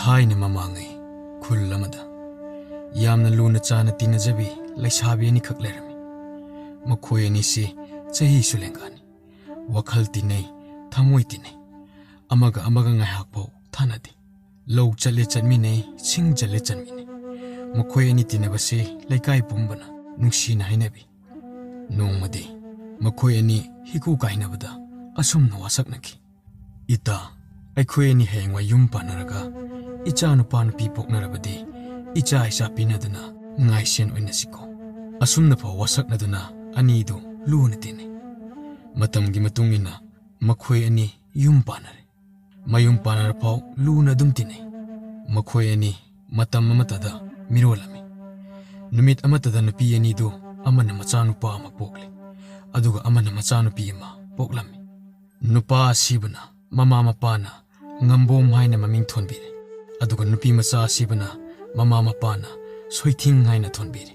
Thai na mamangai khul lamada yamna luna chana tinajabi laisabi ani khak lerami makhoi ani si chahi sulengani wakhal tinai thamoi tinai amaga ngai hakpau thanadi low chale chanmi nei sing chale chanmi nei makhoi ani tinabase laikai pumbana nungsi na hainabi nongmadi makhoi ani hiku kainabada asumna wasaknaki ita aikhoi ani hengwa yum panaraga icha nupa nupi poknarabadi icha pinaduna ngai sen oina siko asumna pa wasaknaduna ani du luna tine matamgi matungina makhoi ani yum panare mayum panar pau luna dum tine makhoi ani matam amatada mirolami numit amatada nupi ani du amana macha nupa ama pokle aduga amana macha nupi ama poklami nupa sibuna mama mapana ngambom haina maming thonbire aduga nupi macha sibuna mama mapana soithing haina thonbire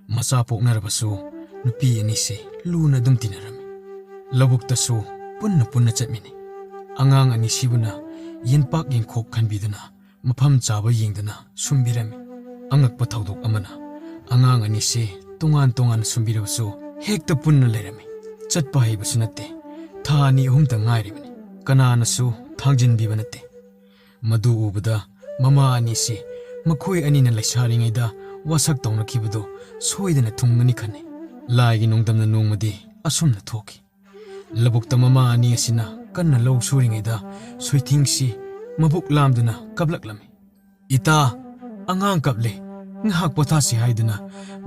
macha poknarabasu nupi ani se luna dum tinarami labuk tasu punna chatmini angang ani sibuna yenpak yengkhok khanbiduna mafam chaba yengduna sumbirami angak pathaudok amana angang ani se tongan sumbirabasu hekta punna lerami chatpa haibasu natte thani humta ngairibani kanana su thangjin biba natte madu ubada mama ani se makhoi ani na laisaringaida wasak tawna kibado soidana thungmani khane laigi nongdamna nongmadi asumna thoki labukta mama ani asina kanna low suringaida soithingsi mabuk lamduna kablaklami ita angang kaple ngahak pothasi haiduna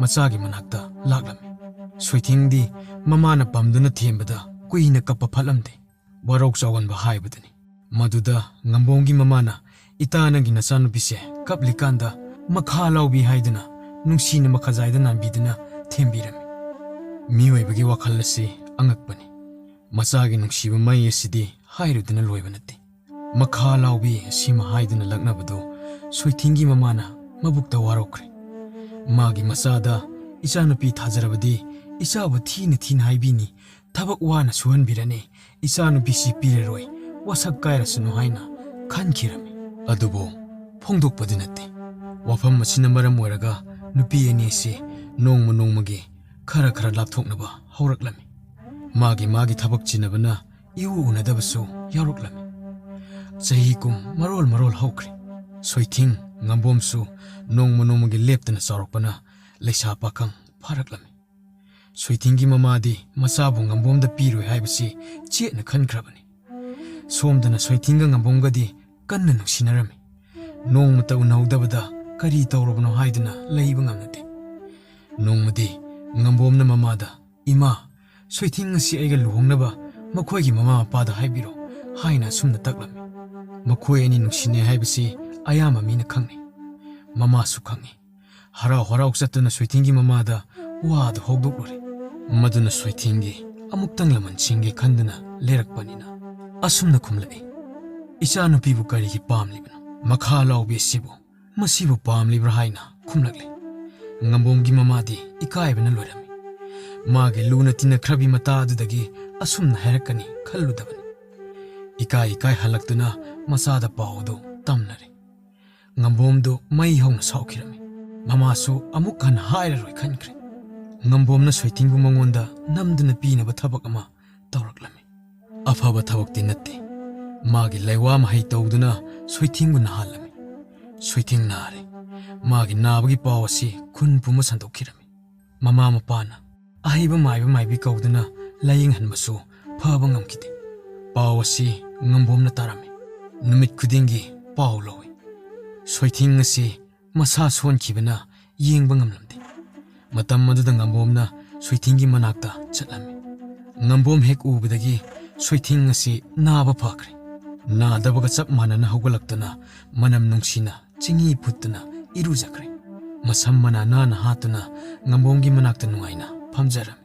machagi manakta laklami soithingdi mama na pamduna thembada kuina kappa phalamde warok chawan ba haibadani maduda ngambongi mama na ita nangi nasanu bise kaplikanda makha lawbi haiduna nungsina makhajaidana biduna thembirami miwebagi wakhalasi angakpani machagi nungsiba mai asidi hairuduna loibanate makha lawbi sima haiduna laknabado soithingi mamana mabukta warokre magi masada ichanupi thajarabadi ichabu thina haibini thabak wana suhanbirane ichanupi si pireroi wasak kairasunu haina khankhirami adubo phongdokpadi nate wafam masina maram oiraga nupi ani se nongmagi khara lapthoknaba hauраklami magi thabak chinabana iu unadabasu yaroklami chahi kum marol haukre soithing ngambomsu nongmagi leptana sarokpana leisa pakang pharaklami soithingi mamadi masabu ngambomda piroi haibasi chena khankrabani somdana soithinga ngambomgadi kanna nungsinarami nongmata unaudabada kari tawrobno haiduna leiba ngamnate nongmadi ngambomna mamada ima soithing asi aiga luhongnaba makhoigi mama mapada haibiro haina sumna taklami makhoi ani nungsine haibasi ayama mina khangni mama su khangni harau chatuna soithingi mamada wad hogdoklore maduna soithingi amuktang laman chinge khanduna lerakpanina asumna khumlai icha nupibu karigi pamlibano makha lawbi sibu masibu pamlibra haina khumlakle ngambomgi mamadi ikaibana loirami mage luna tina khrabi mata adudagi asumna herakani khalludabani ikai halaktuna masada pawdo tamnare ngambomdo mai hongna saukhirami mamasu amuk han hairaroi khankre ngambomna soithingbu mangonda namduna pinaba thabak ama tawraklami afaba thabakti natte magi laiwa mahai tawduna soithingbu nahalami soithing nare magi nabagi pawasi khun puma sandokhirami mama mapana ahiba maibi kawduna laying hanbasu phaba ngamkide pawasi ngambomna tarami numit khudingi paw lowi soithing asi masa sonkhibana yengba ngamlamde matam maduda ngambomna soithingi manakta chatlami ngambom hek ubadagi soithing asi naba phakre nadabaga chap manana hogalaktuna manam nungsina chingi phuttuna irujakre masam mana na hatuna ngambomgi manakta nungaina phamjarami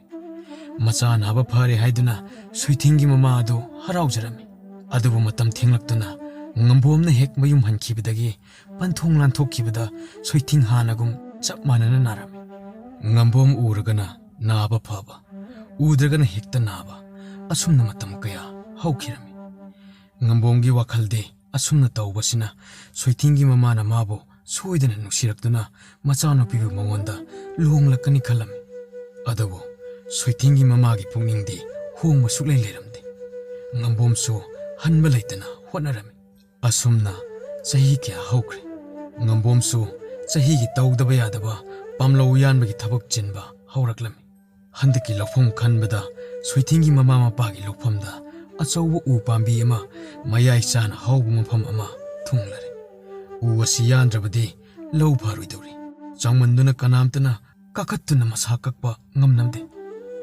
macha naba phare haiduna soithingi mama adu haraujarami adubu matam thenglaktuna ngambomna hek mayum hankhibadagi panthong lanthokkhibada soithing hanagum chap manana narami ngambom uragana naba phaba udragana hekta naba asumna matam kaya haukhirami ngambomgi wakhalde asumna tawbasina soitingi mamana mabo soidana nuksiraktuna machanupibu mangonda luhonglakani khalami adabu soitingi mamagi pungningdi hongma suklai leiramde ngambomsu hanba leitana hotnarami asumna chahi kya haukhre ngambomsu chahi gi tawdaba yadaba pamlau yanbagi thabak chinba hauраklami handiki lafom khanbada soitingi mama mapagi lokphamda achauba u pambi ama mayai chana haubu mafam ama thunglare u asi yandrabadi lau pharuidori changmanduna kanamtana kakhattuna masa kakpa ngamnamde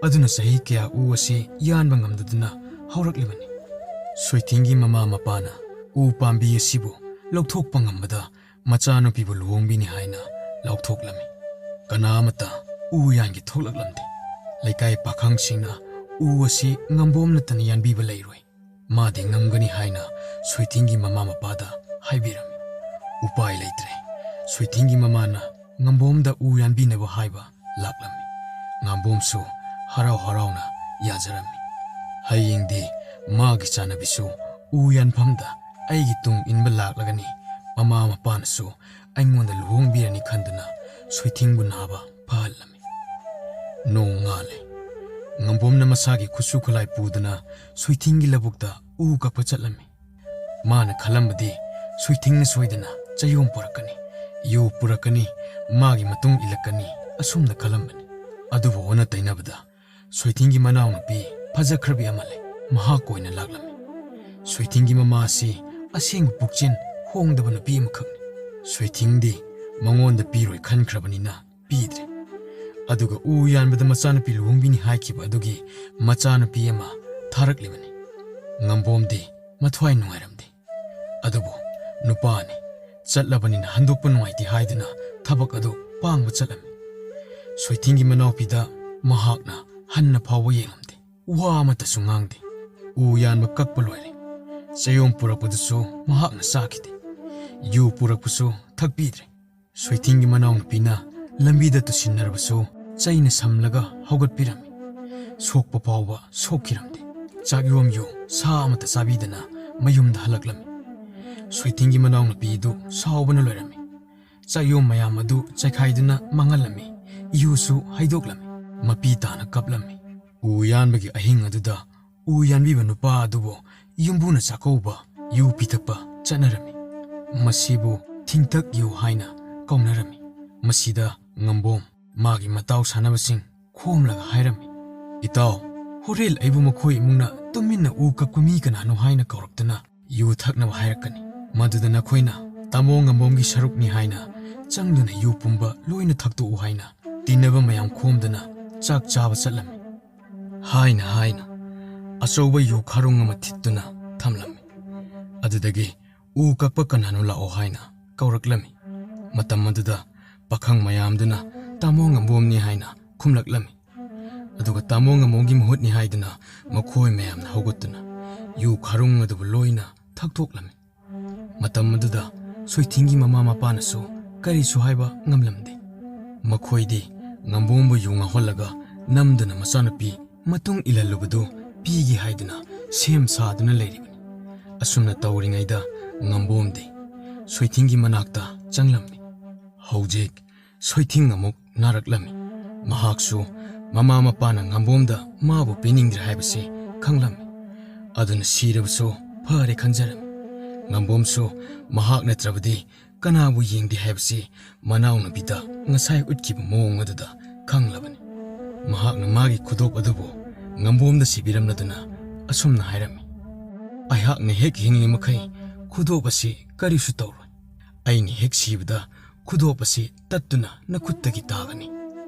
aduna sahi kya u asi yanba ngamdaduna hauraklimani soitingi mama mapana u pambi asibu lokthokpa ngambada machanu pibu luongbini haina laukhoklami kanamata u yangi tholaklamde laikai pakhang singna u asi ngambomna tan yanbiba leiroi madi ngamgani haina soitingi mama mapada haibirami upai leitre soitingi mamana ngambomda u yanbineba haiba laklami ngambomsu harau harauna yajarami hayingdi magi chanabisu u yanphamda aigi tung inba laklagani mama mapanasu aingonda luhongbirani khanduna soitingbu naba phalami nong ngale ngambomna masagi khusu khulai puduna soitingi labukta u kakpa chatlami mana khalambadi soitingna soidana chayom purakani yu purakani magi matung ilakani asumna khalambani adubu ona tainabada soitingi manaw nupi phajakhrabi amale maha koina laklami soitingi mama asi aseng pukchin hongdaba nupi amakhakni soitingdi mangonda piroi khankhrabanina pidre aduga u yanbada machanupi luhongbini haikiba adugi machanupi ama tharaklimani ngambomdi mathwai nungairamdi adubu nupani chatlabanina handokpa nungaiti haiduna thabak adu pangba chatlami soitingi manawpida mahakna hanna phawa yengamde wa amatasu ngangde u yanba kakpa loire chayom purakpadasu mahakna sakhide yu purakpasu thakpidre soitingi manawnupina lambida tusinnarabasu chaina samlaga haugatpirami sokpa pawba sokkiramde chagyom yu sa amata sabidana mayumda halaklami soitingi manawnupidu saubana loirami chagyom mayam adu chaikhaiduna mangalami yusu haidoklami mapi tana kaplami u yanbagi ahing aduda u yanbiba nupa adubo yumbuna chakauba yu pithakpa chanarami masibu thingtak yu haina kaunarami masida ngambom magi matau sanabasing khomlaga hairami itaw horel aibu makhoi mungna tuminna u kakumi kanano haina kauraktana yu thaknaba hairakani maduda nakhoina tamo ngambomgi sarukni haina changduna yu pumba loina thakto u haina tinaba mayam khomdana chak chaba chatlami haina achauba yu kharung ama thituna thamlami adudagi u kakpa kanano lao haina kauraklami matam maduda pakhang mayamduna tamo ngambomni haina khumlaklami aduga tamo ngamongi muhutni haiduna makhoi mayamna haugatuna yu kharung adubu loina thaktoklami matam maduda soitingi mama mapanasu karisu haiba ngamlamde makhoidi ngambombu yu ngahollaga namduna machanupi matung ilalubadu pigi haiduna sem saduna leiribani asumna tawringaida ngambomde soitingi manakta changlami haujik soiting amuk naraklami mahaksu mama mapana ngambomda mabu piningdra haibase khanglami aduna sirabasu phare khanjarami ngambomsu mahak natrabadi kanabu yengdi haibase manawna bida ngasai utkiba mong aduda khanglabani mahakna magi khudop adubu ngambomda sibiramnaduna asumna hairami aihakna hek hingli makhai khudop asi karisu tawroi aini hek sibada khudop asi tattuna nakhuttagi tagani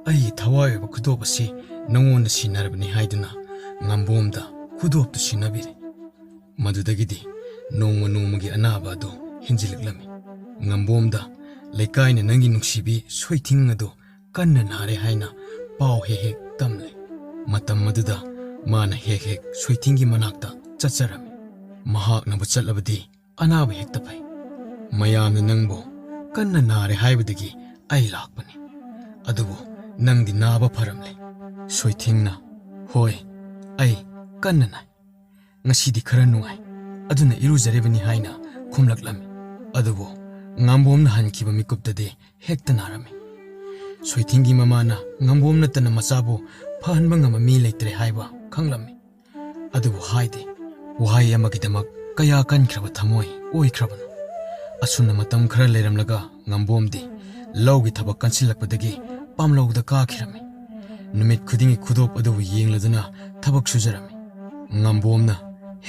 ai thawaiba khudop asi nangonda sinarabani haiduna ngambomda khudop tu sinabire madudagidi nongmagi anaba adu hinjiliklami ngambomda leikaina nangi nuksibi soiting adu kanna nare haina pau hek tamle matam maduda mana hek soitingi manakta chacharami mahakna bachalabadi anaba hek tapai mayamna nangbo kanna nare haibadagi ai lakpani adubu nangdi naba pharamle soitingna hoi ai kanna nai ngasidi khara nungai aduna irujarebani haina ꯈꯨꯝꯂꯛꯂꯝꯃꯤ ꯑꯗꯨꯕꯨ ꯉꯥꯝꯕꯣꯝꯅ ꯍꯟꯈꯤꯕ ꯃꯤꯀꯨꯞꯇꯗꯤ ꯍꯦꯛꯇ ꯅꯥꯔꯝꯃꯤ ꯁꯣꯏꯊꯤꯡꯒꯤ ꯃꯃꯥꯅ ꯉꯥꯝꯕꯣꯝ ꯅꯠꯇꯅ ꯃꯆꯥꯕꯨ ꯐꯍꯟꯕ ꯉꯝꯕ ꯃꯤ ꯂꯩꯇ꯭ꯔꯦ ꯍꯥꯏꯕ ꯈꯪꯂꯝꯃꯤ ꯑꯗꯨꯕꯨ ꯍꯥꯏꯗꯦ ꯋꯥꯍꯩ ꯑꯃꯒꯤꯗꯃꯛ ꯀꯌꯥ ꯀꯟꯈ꯭ꯔꯕ ꯊꯃꯣꯏ ꯑꯣꯏꯈ꯭ꯔꯕꯅꯣ ꯑꯁꯨꯝꯅ ꯃꯇꯝ ꯈꯔ ꯂꯩꯔꯝꯂꯒ ꯉꯥꯝꯕꯣꯝꯗꯤ ꯂꯧꯒꯤ ꯊꯕꯛ ꯀꯟꯁꯤꯜꯂꯛꯄꯗꯒꯤ ꯄꯥꯝꯂꯧꯗ ꯀꯥꯈꯤꯔꯝꯃꯤ ꯅꯨꯃꯤꯠ ꯈꯨꯗꯤꯡꯒꯤ ꯈꯨꯗꯣꯞ ꯑꯗꯨꯕꯨ ꯌꯦꯡꯂꯗꯨꯅ ꯊꯕꯛ ꯁꯨꯖꯔꯝꯃꯤ ꯉꯥꯝꯕꯣꯝꯅ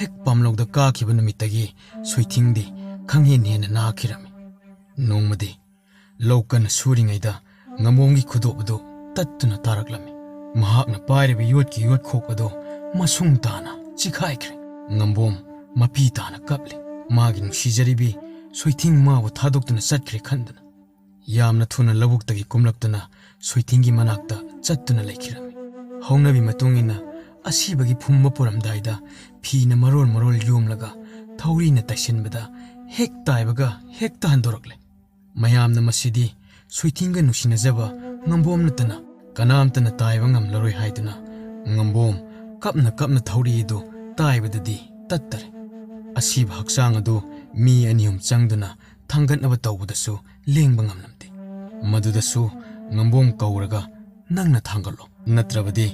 ꯍꯦꯛ ꯄꯥꯝꯂꯧꯗ ꯀꯥꯈꯤꯕ ꯅꯨꯃꯤꯠꯇꯒꯤ ꯁꯣꯏꯊꯤꯡꯗꯤ ꯈꯪꯍꯦꯟ ꯍꯦꯟꯅ ꯅꯥꯈꯤꯔꯝꯃꯤ ꯅꯣꯡꯃꯗꯤ ꯂꯧ ꯀꯟꯅ ꯁꯨꯔꯤꯉꯩꯗ ꯉꯥꯝꯕꯣꯝꯒꯤ ꯈꯨꯗꯣꯞ ꯑꯗꯨ ꯇꯠꯇꯨꯅ ꯇꯥꯔꯛꯂꯝꯃꯤ ꯃꯍꯥꯛꯅ ꯄꯥꯏꯔꯤꯕ ꯌꯣꯠꯀꯤ ꯌꯣꯠꯈꯣꯛ ꯑꯗꯨ ꯃꯁꯨꯡ ꯇꯥꯅ ꯆꯤꯈꯥꯏꯈ꯭ꯔꯦ ꯉꯥꯝꯕꯣꯝ ꯃꯄꯤ ꯇꯥꯅ ꯀꯞꯂꯤ ꯃꯥꯒꯤ ꯅꯨꯡꯁꯤꯖꯔꯤꯕꯤ ꯁꯣꯏꯊꯤꯡ ꯃꯥꯕꯨ ꯊꯥꯗꯣꯛꯇꯨꯅ ꯆꯠꯈ꯭ꯔꯦ ꯈꯟꯗꯨꯅ ꯌꯥꯝꯅ ꯊꯨꯅ ꯂꯧꯕꯨꯛꯇꯒꯤ ꯀꯨꯝꯂꯛꯇꯨꯅ ꯁꯣꯏꯊꯤꯡꯒꯤ ꯃꯅꯥꯛꯇ ꯆꯠꯇꯨꯅ ꯂꯩꯈꯤꯔꯝꯃꯤ ꯍꯧꯅꯕꯤ ꯃꯇꯨꯡ ꯏꯟꯅ ꯑꯁꯤꯕꯒꯤ ꯐꯨꯝꯕ ꯄꯨꯔꯝꯗꯥꯏꯗ ꯐꯤꯅ ꯃꯔꯣꯜ ꯃꯔꯣꯜ ꯌꯣꯝꯂꯒ ꯊꯧꯔꯤꯅ ꯇꯩꯁꯤꯟꯕꯗ ꯍꯦꯛ ꯇꯥꯏꯕꯒ ꯍꯦꯛꯇ ꯍꯟꯗꯣꯔꯛꯂꯦ ꯃꯌꯥꯝꯅ ꯃꯁꯤꯗꯤ ꯁꯣꯏꯊꯤꯡꯒ ꯅꯨꯡꯁꯤꯅꯖꯕ ꯉꯥꯝꯕꯣꯝ ꯅꯠꯇꯅ ꯀꯅꯥꯝꯇꯅ ꯇꯥꯏꯕ ꯉꯝꯂꯔꯣꯏ ꯍꯥꯏꯗꯨꯅ ꯉꯥꯝꯕꯣꯝ ꯀꯞꯅ ꯀꯞꯅ ꯊꯧꯔꯤ ꯑꯗꯨ ꯇꯥꯏꯕꯗꯗꯤ ꯇꯠꯇꯔꯦ ꯑꯁꯤꯕ ꯍꯛꯆꯥꯡ ꯑꯗꯨ ꯃꯤ ꯑꯅꯤ ꯑꯍꯨꯝ ꯆꯪꯗꯨꯅ ꯊꯥꯡꯒꯠꯅꯕ ꯇꯧꯕꯗꯁꯨ ꯂꯦꯡꯕ ꯉꯝꯂꯝꯗꯦ ꯃꯗꯨꯗꯁꯨ ꯉꯥꯝꯕꯣꯝ ꯀꯧꯔꯒ ꯅꯪꯅ ꯊꯥꯡꯒꯠꯂꯣ ꯅꯠꯇ꯭ꯔꯕꯗꯤ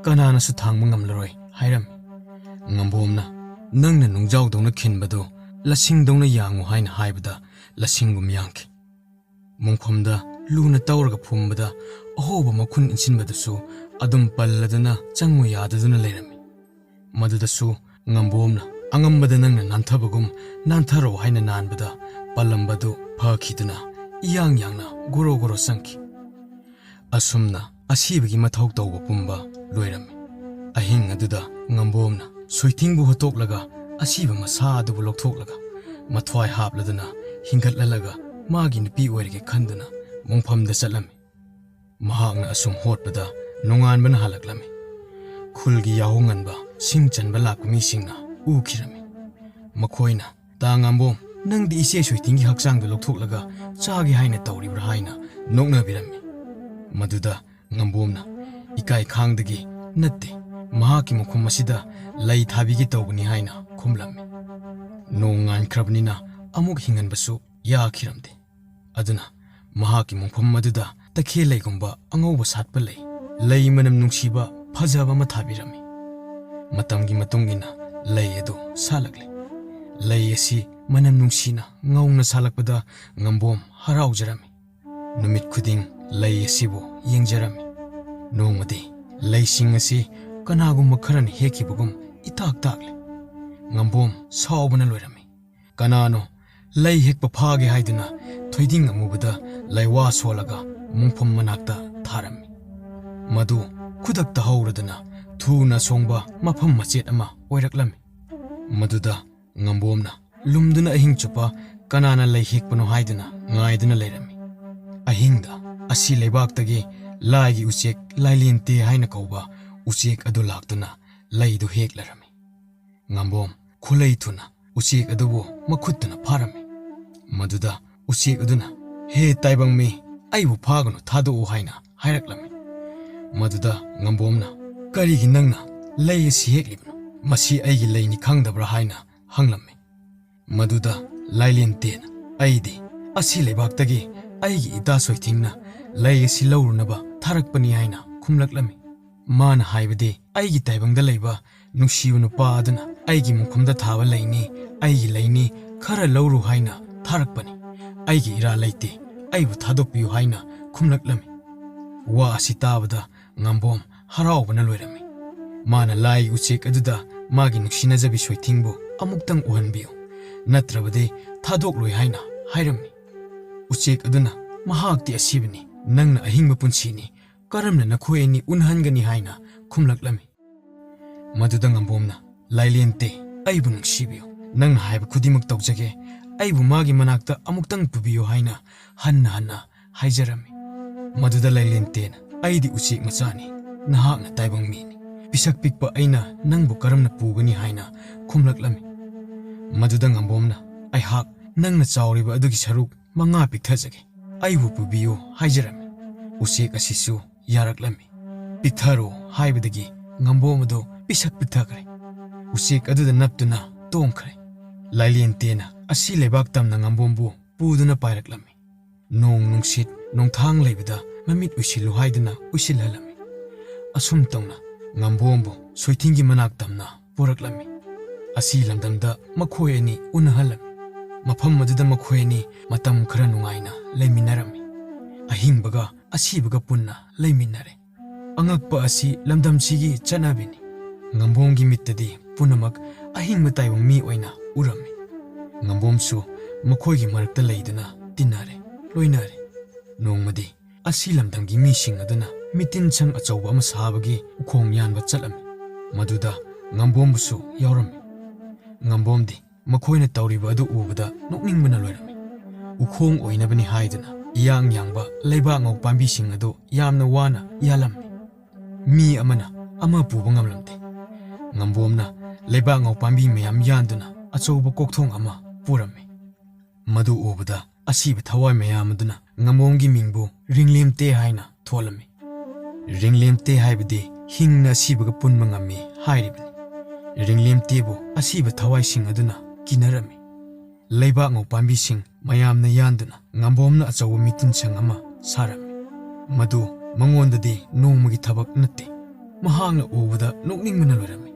ꯀꯅꯥꯅꯁꯨ ꯊꯥꯡꯕ ꯉꯝꯂꯔꯣꯏ ꯍꯥꯏꯔꯝꯃꯤ ꯉꯥꯝꯕꯣꯝꯅ ꯅꯪꯅ ꯅꯨꯡꯖꯥꯎꯗꯧꯅ ꯈꯤꯟꯕꯗꯨ ꯂꯁꯤꯡꯗꯧꯅ ꯌꯥꯡꯉꯨ ꯍꯥꯏꯅ ꯍꯥꯏꯕꯗ ꯂꯁꯤꯡꯒꯨꯝ ꯌꯥꯡꯈꯤ ꯃꯣꯡꯐꯝꯗ ꯂꯨꯅ ꯇꯧꯔꯒ ꯐꯨꯝꯕꯗ ꯑꯍꯣꯕ ꯃꯈꯨꯟ ꯏꯟꯁꯤꯟꯕꯗꯨꯁꯨ ꯑꯗꯨꯝ ꯄꯜꯂꯗꯨꯅ ꯆꯪꯉꯨ ꯌꯥꯗꯗꯨꯅ ꯂꯩꯔꯝꯃꯤ ꯃꯗꯨꯗꯁꯨ ꯉꯥꯝꯕꯣꯝꯅ ꯑꯉꯝꯕꯗ ꯅꯪꯅ ꯅꯥꯟꯊꯕꯒꯨꯝ ꯅꯥꯟꯊꯔꯣ ꯍꯥꯏꯅ ꯅꯥꯟꯕꯗ ꯄꯜꯂꯝꯕꯗꯨ ꯐꯈꯤꯗꯨꯅ ꯏꯌꯥꯡ ꯌꯥꯡꯅ ꯒꯣꯔꯣ ꯒꯣꯔꯣ ꯆꯪꯈꯤ ꯑꯁꯨꯝꯅ ꯑꯁꯤꯕꯒꯤ ꯃꯊꯧ ꯇꯧꯕ ꯄꯨꯝꯕ ꯂꯣꯏꯔꯝꯃꯤ ꯑꯍꯤꯡ ꯑꯗꯨꯗ ꯉꯥꯝꯕꯣꯝꯅ ꯁꯣꯏꯊꯤꯡꯕꯨ ꯍꯣꯠꯇꯣꯛꯂꯒ ꯑꯁꯤꯕ ꯃꯁꯥ ꯑꯗꯨꯕꯨ ꯂꯧꯊꯣꯛꯂꯒ ꯃꯊ꯭ꯋꯥꯏ ꯍꯥꯞꯂꯗꯨꯅ ꯍꯤꯡꯒꯠꯍꯜꯂꯒ ꯃꯥꯒꯤ ꯅꯨꯄꯤ ꯑꯣꯏꯔꯒꯦ ꯈꯟꯗꯨꯅ ꯃꯣꯡꯐꯝꯗ ꯆꯠꯂꯝꯃꯤ ꯃꯍꯥꯛꯅ ꯑꯁꯨꯝ ꯍꯣꯠꯄꯗ ꯅꯣꯡꯉꯥꯟꯕꯅ ꯍꯜꯂꯛꯂꯝꯃꯤ ꯈꯨꯜꯒꯤ ꯌꯥꯍꯧꯉꯟꯕ ꯁꯤꯡ ꯆꯟꯕ ꯂꯥꯛꯄ ꯃꯤꯁꯤꯡꯅ ꯎꯈꯤꯔꯝꯃꯤ ꯃꯈꯣꯏꯅ ꯇꯥ ꯉꯥꯝꯕꯣꯝ ꯅꯪꯗꯤ ꯏꯆꯦ ꯁꯣꯏꯊꯤꯡꯒꯤ ꯍꯛꯆꯥꯡꯗꯨ ꯂꯧꯊꯣꯛꯂꯒ ꯆꯥꯒꯦ ꯍꯥꯏꯅ ꯇꯧꯔꯤꯕ꯭ꯔꯥ ꯍꯥꯏꯅ ꯅꯣꯛꯅꯕꯤꯔꯝꯃꯤ ꯃꯗꯨꯗ ꯉꯥꯝꯕꯣꯝꯅ ꯏꯀꯥꯏ ꯈꯥꯡꯗꯒꯤ ꯅꯠꯇꯦ ꯃꯍꯥꯛꯀꯤ ꯃꯈꯨꯝ ꯑꯁꯤꯗ ꯂꯩ ꯊꯥꯕꯤꯒꯦ ꯇꯧꯕꯅꯤ ꯍꯥꯏꯅ ꯈꯨꯝꯂꯝꯃꯤ ꯅꯣꯡ ꯉꯥꯟꯈ꯭ꯔꯕꯅꯤꯅ ꯑꯃꯨꯛ ꯍꯤꯡꯍꯟꯕꯁꯨ ꯌꯥꯈꯤꯔꯝꯗꯦ ꯑꯗꯨꯅ ꯃꯍꯥꯛꯀꯤ ꯃꯣꯡꯐꯝ ꯑꯗꯨꯗ ꯇꯈꯦꯜꯂꯩꯒꯨꯝꯕ ꯑꯉꯧꯕ ꯁꯥꯠꯄ ꯂꯩ ꯃꯅꯝ ꯅꯨꯡꯁꯤꯕ ꯐꯖꯕ ꯑꯃ ꯊꯥꯕꯤꯔꯝꯃꯤ ꯃꯇꯝꯒꯤ ꯃꯇꯨꯡ ꯏꯟꯅ ꯂꯩ ꯑꯗꯨ ꯁꯥꯠꯂꯛꯂꯤ ꯂꯩ ꯑꯁꯤ ꯃꯅꯝ ꯅꯨꯡꯁꯤꯅ ꯉꯧꯅ ꯁꯥꯠꯂꯛꯄꯗ ꯉꯥꯝꯕꯣꯝ ꯍꯔꯥꯎꯖꯔꯝꯃꯤ ꯅꯨꯃꯤꯠ ꯈꯨꯗꯤꯡ ꯂꯩ ꯑꯁꯤꯕꯨ ꯌꯦꯡꯖꯔꯝꯃꯤ ꯅꯣꯡꯃꯗꯤ ꯂꯩꯁꯤꯡ ꯑꯁꯤ ꯀꯅꯥꯒꯨꯝꯕ ꯈꯔꯅ ꯍꯦꯛꯈꯤꯕꯒꯨꯝ ꯏꯇꯥꯛ ꯇꯥꯛꯂꯤ ꯉꯥꯝꯕꯣꯝ ꯁꯥꯎꯕꯅ ꯂꯣꯏꯔꯝꯃꯤ ꯀꯅꯥꯅꯣ ꯂꯩ ꯍꯦꯛꯄ ꯐꯥꯒꯦ ꯍꯥꯏꯗꯨꯅ ꯊꯣꯏꯗꯤꯡ ꯑꯃꯨꯕꯗ ꯂꯩꯋꯥ ꯁꯣꯜꯂꯒ ꯃꯣꯡꯐꯝ ꯃꯅꯥꯛꯇ ꯊꯥꯔꯝꯃꯤ ꯃꯗꯨ ꯈꯨꯗꯛꯇ ꯍꯧꯔꯗꯨꯅ ꯊꯨꯅ ꯁꯣꯡꯕ ꯃꯐꯝ ꯃꯆꯦꯠ ꯑꯃ ꯑꯣꯏꯔꯛꯂꯝꯃꯤ ꯃꯗꯨꯗ ꯉꯥꯝꯕꯣꯝꯅ ꯂꯨꯝꯗꯨꯅ ꯑꯍꯤꯡ ꯆꯨꯞꯄ ꯀꯅꯥꯅ ꯂꯩ ꯍꯦꯛꯄꯅꯣ ꯍꯥꯏꯗꯨꯅ ꯉꯥꯏꯗꯨꯅ ꯂꯩꯔꯝꯃꯤ ꯑꯍꯤꯡꯗ ꯑꯁꯤ ꯂꯩꯕꯥꯛꯇꯒꯤ ꯂꯥꯏꯒꯤ ꯎꯆꯦꯛ ꯂꯥꯏꯂꯦꯟꯇꯦ ꯍꯥꯏꯅ ꯀꯧꯕ ꯎꯆꯦꯛ ꯑꯗꯨ ꯂꯥꯛꯇꯨꯅ ꯂꯩꯗꯨ ꯍꯦꯛꯂꯔꯝꯃꯤ ꯉꯥꯝꯕꯣꯝ ꯈꯨꯂꯩ ꯊꯨꯅ ꯎꯆꯦꯛ ꯑꯗꯨꯕꯨ ꯃꯈꯨꯠꯇꯨꯅ ꯐꯥꯔꯝꯃꯤ ꯃꯗꯨꯗ ꯎꯆꯦꯛ ꯑꯗꯨꯅ ꯍꯦ ꯇꯥꯏꯕꯪ ꯃꯤ ꯑꯩꯕꯨ ꯐꯥꯒꯅꯨ ꯊꯥꯗꯣꯛꯎ ꯍꯥꯏꯅ ꯍꯥꯏꯔꯛꯂꯝꯃꯤ ꯃꯗꯨꯗ ꯉꯥꯝꯕꯣꯝꯅ ꯀꯔꯤꯒꯤ ꯅꯪꯅ ꯂꯩ ꯑꯁꯤ ꯍꯦꯛꯂꯤꯕꯅꯣ ꯃꯁꯤ ꯑꯩꯒꯤ ꯂꯩꯅꯤ ꯈꯪꯗꯕ꯭ꯔꯥ ꯍꯥꯏꯅ ꯍꯪꯂꯝꯃꯤ ꯃꯗꯨꯗ ꯂꯥꯏꯂꯦꯟꯇꯦꯅ ꯑꯩꯗꯤ ꯑꯁꯤ ꯂꯩꯕꯥꯛꯇꯒꯤ ꯑꯩꯒꯤ ꯏꯇꯥ ꯁꯣꯏꯊꯤꯡꯅ ꯂꯩ ꯑꯁꯤ ꯂꯧꯔꯨꯅꯕ ꯊꯥꯔꯛꯄꯅꯤ ꯍꯥꯏꯅ ꯈꯨꯝꯂꯛꯂꯝꯃꯤ ꯃꯥꯅ ꯍꯥꯏꯕꯗꯤ ꯑꯩꯒꯤ ꯇꯥꯏꯕꯪꯗ ꯂꯩꯕ ꯅꯨꯡꯁꯤꯕ ꯅꯨꯄꯥ ꯑꯗꯨꯅ ꯑꯩꯒꯤ ꯃꯣꯡꯐꯝꯗ ꯊꯥꯕ ꯂꯩꯅꯤ ꯑꯩꯒꯤ ꯂꯩꯅꯤ ꯈꯔ ꯂꯧꯔꯨ ꯍꯥꯏꯅ ꯊꯥꯔꯛꯄꯅꯤ ꯑꯩꯒꯤ ꯏꯔꯥ ꯂꯩꯇꯦ ꯑꯩꯕꯨ ꯊꯥꯗꯣꯛꯄꯤꯌꯨ ꯍꯥꯏꯅ ꯈꯨꯝꯂꯛꯂꯝꯃꯤ ꯋꯥ ꯑꯁꯤ ꯇꯥꯕꯗ ꯉꯥꯝꯕꯣꯝ ꯍꯔꯥꯎꯕꯅ ꯂꯣꯏꯔꯝꯃꯤ ꯃꯥꯅ ꯂꯥꯏꯒꯤ ꯎꯆꯦꯛ ꯑꯗꯨꯗ ꯃꯥꯒꯤ ꯅꯨꯡꯁꯤꯅꯖꯕꯤ ꯁꯣꯏꯊꯤꯡꯕꯨ ꯑꯃꯨꯛꯇꯪ ꯎꯍꯟꯕꯤꯌꯨ ꯅꯠꯇ꯭ꯔꯕꯗꯤ ꯊꯥꯗꯣꯛꯂꯣꯏ ꯍꯥꯏꯅ ꯍꯥꯏꯔꯝꯃꯤ ꯎꯆꯦꯛ ꯑꯗꯨꯅ ꯃꯍꯥꯛꯇꯤ ꯑꯁꯤꯕꯅꯤ ꯅꯪꯅ ꯑꯍꯤꯡꯕ ꯄꯨꯟꯁꯤꯅꯤ ꯀꯔꯝꯅ ꯅꯈꯣꯏ ꯑꯅꯤ ꯎꯅꯍꯟꯒꯅꯤ ꯍꯥꯏꯅ ꯈꯨꯝꯂꯛꯂꯝꯃꯤ ꯃꯗꯨꯗ ꯉꯥꯝꯕꯣꯝꯅ ꯂꯥꯏꯂꯦꯟꯇꯦ ꯑꯩꯕꯨ ꯅꯨꯡꯁꯤꯕꯤꯌꯨ ꯅꯪꯅ ꯍꯥꯏꯕ ꯈꯨꯗꯤꯡꯃꯛ ꯇꯧꯖꯒꯦ ꯑꯩꯕꯨ ꯃꯥꯒꯤ ꯃꯅꯥꯛꯇ ꯑꯃꯨꯛꯇꯪ ꯄꯨꯕꯤꯌꯨ ꯍꯥꯏꯅ ꯍꯟꯅ ꯍꯟꯅ ꯍꯥꯏꯖꯔꯝꯃꯤ ꯃꯗꯨꯗ ꯂꯥꯏꯂꯦꯟꯇꯦꯅ ꯑꯩꯗꯤ ꯎꯆꯦꯛ ꯃꯆꯥꯅꯤ ꯅꯍꯥꯛꯅ ꯇꯥꯏꯕꯪ ꯃꯤꯅꯤ ꯄꯤꯁꯛ ꯄꯤꯛꯄ ꯑꯩꯅ ꯅꯪꯕꯨ ꯀꯔꯝꯅ ꯄꯨꯒꯅꯤ ꯍꯥꯏꯅ ꯈꯨꯝꯂꯛꯂꯝꯃꯤ ꯃꯗꯨꯗ ꯉꯥꯝꯕꯣꯝꯅ ꯑꯩꯍꯥꯛ ꯅꯪꯅ ꯆꯥꯎꯔꯤꯕ ꯑꯗꯨꯒꯤ ꯁꯔꯨꯛ 5 ꯄꯤꯛꯊꯖꯒꯦ ꯑꯩꯕꯨ ꯄꯨꯕꯤꯌꯨ ꯍꯥꯏꯖꯔꯝꯃꯤ ꯎꯆꯦꯛ ꯑꯁꯤꯁꯨ ꯌꯥꯔꯛꯂꯝꯃꯤ ꯄꯤꯛꯊꯔꯣ ꯍꯥꯏꯕꯗꯒꯤ ꯉꯥꯝꯕꯣꯝ ꯑꯗꯨ ꯄꯤꯁꯛ ꯄꯤꯛꯊꯈ꯭ꯔꯦ ꯎꯆꯦꯛ ꯑꯗꯨꯗ ꯅꯞꯇꯨꯅ ꯇꯣꯡꯈ꯭ꯔꯦ ꯂꯥꯏꯂꯦꯟꯇꯦꯅ ꯑꯁꯤ ꯂꯩꯕꯥꯛ ꯇꯝꯅ ꯉꯝꯕꯣꯝꯕꯨ ꯄꯨꯗꯨꯅ ꯄꯥꯏꯔꯛꯂꯝꯃꯤ꯫ ꯅꯣꯡ ꯅꯨꯡꯁꯤꯠ ꯅꯣꯡꯊꯥꯡ ꯂꯩꯕꯗ ꯃꯃꯤꯠ ꯎꯏꯁꯤꯜꯂꯨ ꯍꯥꯏꯗꯨꯅ ꯎꯏꯁꯤꯜꯍꯜꯂꯝꯃꯤ꯫ ꯑꯁꯨꯝ ꯇꯧꯅ ꯉꯝꯕꯣꯝꯕꯨ ꯁꯣꯏꯊꯤꯡꯒꯤ ꯃꯅꯥꯛ ꯇꯝꯅ ꯄꯨꯔꯛꯂꯝꯃꯤ꯫ ꯑꯁꯤ ꯂꯝꯗꯝꯗ ꯃꯈꯣꯏ ꯑꯅꯤ ꯎꯅꯍꯜꯂꯝꯃꯤ꯫ ꯃꯐꯝ ꯑꯗꯨꯗ ꯃꯈꯣꯏ ꯑꯅꯤ ꯃꯇꯝ ꯈꯔ ꯅꯨꯡꯉꯥꯏꯅ ꯂꯩꯃꯤꯟꯅꯔꯝꯃꯤ꯫ ꯑꯍꯤꯡꯕꯒ ꯑꯁꯤꯕꯒ ꯄꯨꯟꯅ ꯂꯩꯃꯤꯟꯅꯔꯦ꯫ ꯑꯉꯛꯄ ꯑꯁꯤ ꯂꯝꯗꯝꯁꯤꯒꯤ ꯆꯠꯅꯕꯤꯅꯤ꯫ ꯉꯝꯕꯣꯝꯒꯤ ꯃꯤꯠꯇꯗꯤ ꯄꯨꯝꯅꯃꯛ ꯑꯍꯤꯡꯕ ꯇꯥꯏꯕ ꯃꯤ ꯑꯣꯏꯅ ꯎꯔꯝꯃꯤ꯫ ꯉꯝꯕꯣꯝꯁꯨ ꯃꯈꯣꯏꯒꯤ ꯃꯔꯛꯇ ꯂꯩꯗꯨꯅ ꯇꯤꯟꯅꯔꯦ, ꯂꯣꯏꯅꯔꯦ꯫ ꯅꯣꯡꯃꯗꯤ ꯑꯁꯤ ꯂꯝꯗꯝꯒꯤ ꯃꯤꯁꯤꯡ ꯑꯗꯨꯅ ꯃꯤꯇꯤꯟꯁꯪ ꯑꯆꯧꯕ ꯑꯃ ꯁꯥꯕꯒꯤ ꯎꯈꯣꯡ ꯌꯥꯟꯕ ꯆꯠꯂꯝꯃꯤ꯫ ꯃꯗꯨꯗ ꯉꯝꯕꯣꯝꯕꯨꯁꯨ ꯌꯥꯎꯔꯝꯃꯤ꯫ ꯉꯝꯕꯣꯝꯗꯤ ꯃꯈꯣꯏꯅ ꯇꯧꯔꯤꯕ ꯑꯗꯨ ꯎꯕꯗ ꯅꯣꯛꯅꯤꯡꯕꯅ ꯂꯣꯏꯔꯝꯃꯤ꯫ ꯎꯈꯣꯡ ꯑꯣꯏꯅꯕꯅꯤ ꯍꯥꯏꯗꯨꯅ ꯏꯌꯥꯡ ꯌꯥꯡꯕ ꯂꯩꯕꯥꯛ ꯉꯧ ꯄꯥꯝꯕꯤꯁꯤꯡ ꯑꯗꯨ ꯌꯥꯝꯅ ꯋꯥꯅ ꯌꯥꯜꯂꯝꯃꯤ꯫ ꯃꯤ ꯑꯃꯅ ꯑꯃ ꯄꯨꯕ ꯉꯝꯂꯝꯗꯦ꯫ ꯉꯝꯕꯣꯝꯅ ꯂꯩꯕꯥꯛ ꯉꯧ ꯄꯥꯝꯕꯤ ꯃꯌꯥꯝ ꯌꯥꯟꯗꯨꯅ ꯑꯆꯧꯕ ꯀꯣꯛꯊꯣꯡ ꯑꯃ ꯄꯨꯔꯝꯃꯤ꯫ ꯃꯗꯨ ꯎꯕꯗ ꯑꯁꯤꯕ ꯊꯋꯥꯏ ꯃꯌꯥꯝ ꯑꯗꯨꯅ ꯉꯝꯕꯣꯝꯒꯤ ꯃꯤꯡꯕꯨ ꯔꯤꯡꯂꯦꯝꯇꯦ ꯍꯥꯏꯅ ꯊꯣꯜꯂꯝꯃꯤ꯫ ꯔꯤꯡꯂꯦꯝꯇꯦ ꯍꯥꯏꯕꯗꯤ ꯍꯤꯡꯅ ꯑꯁꯤꯕꯒ ꯄꯨꯟꯕ ꯉꯝꯃꯤ ꯍꯥꯏꯔꯤꯕꯅꯤ꯫ ꯔꯤꯡꯂꯦꯝꯇꯦꯕꯨ ꯑꯁꯤꯕ ꯊꯋꯥꯏꯁꯤꯡ ꯑꯗꯨꯅ ꯀꯤꯅꯔꯝꯃꯤ꯫ ꯂꯩꯕꯥꯛ ꯉꯧ ꯄꯥꯝꯕꯤꯁꯤꯡ ꯃꯌꯥꯝꯅ ꯌꯥꯟꯗꯨꯅ ꯉꯝꯕꯣꯝꯅ ꯑꯆꯧꯕ ꯃꯤꯇꯤꯟꯁꯪ ꯑꯃ ꯁꯥꯔꯝꯃꯤ꯫ ꯃꯗꯨ ꯃꯉꯣꯟꯗꯗꯤ ꯅꯣꯡꯃꯒꯤ ꯊꯕꯛ ꯅꯠꯇꯦ꯫ ꯃꯍꯥꯛꯅ ꯎꯕꯗ ꯅꯣꯛꯅꯤꯡꯕꯅ ꯂꯣꯏꯔꯝꯃꯤ꯫